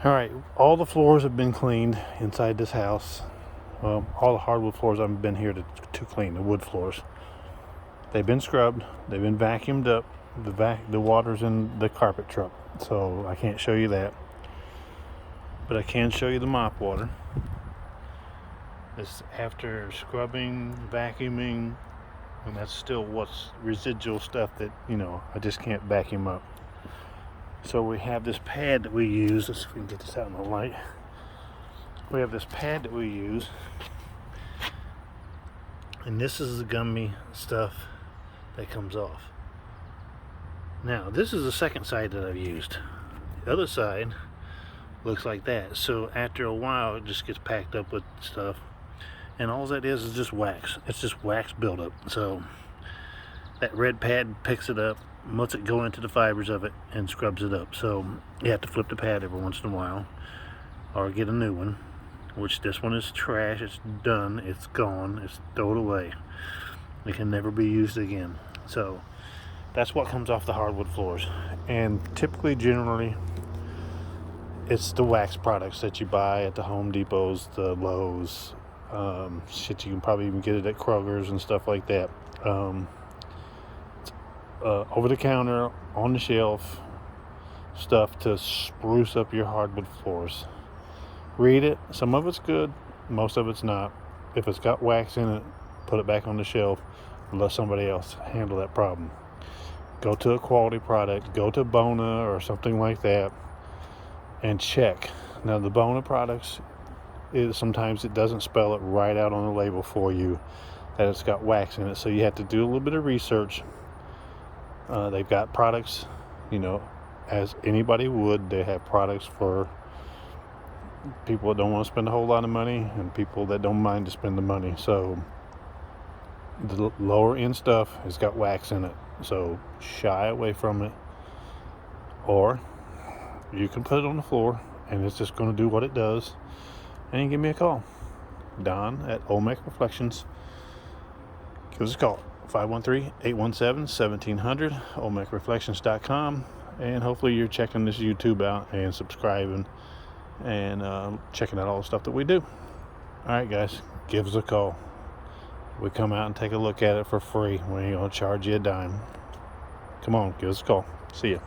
Alright, all the floors have been cleaned inside this house. Well, all the hardwood floors I've been here to clean, the wood floors. They've been scrubbed, they've been vacuumed up. The water's in the carpet truck, so I can't show you that. But I can show you the mop water. It's after scrubbing, vacuuming, and that's still what's residual stuff that, I just can't vacuum up. So we have this pad that we use. Let's see if we can get this out in the light. We have this pad that we use, and this is the gummy stuff that comes off. Now this is the second side that I've used. The other side looks like that. So after a while it just gets packed up with stuff, and all that is just wax. It's just wax buildup. So that red pad picks it up, lets it go into the fibers of it, and scrubs it up. So you have to flip the pad every once in a while or get a new one, which this one is trash. It's done, it's gone, it's thrown away. It can never be used again. So that's what comes off the hardwood floors. And typically, generally, it's the wax products that you buy at the Home Depots, the Lowe's, shit, you can probably even get it at Kroger's and stuff like that. Over the counter, on the shelf, stuff to spruce up your hardwood floors. Read it. Some of it's good, most of it's not. If it's got wax in it, put it back on the shelf and let somebody else handle that problem. Go to a quality product, go to Bona or something like that, and check. Now the Bona products, sometimes it doesn't spell it right out on the label for you that it's got wax in it, so you have to do a little bit of research. They've got products, as anybody would. They have products for people that don't want to spend a whole lot of money and people that don't mind to spend the money. So the lower end stuff has got wax in it, so shy away from it. Or you can put it on the floor and it's just going to do what it does. And you give me a call, Don at Olmec Reflections. Give us a call, 513-817-1700, olmecreflections.com. And hopefully you're checking this YouTube out and subscribing and checking out all the stuff that we do. All right, guys, give us a call. We come out and take a look at it for free. We ain't gonna charge you a dime. Come on, give us a call. See ya.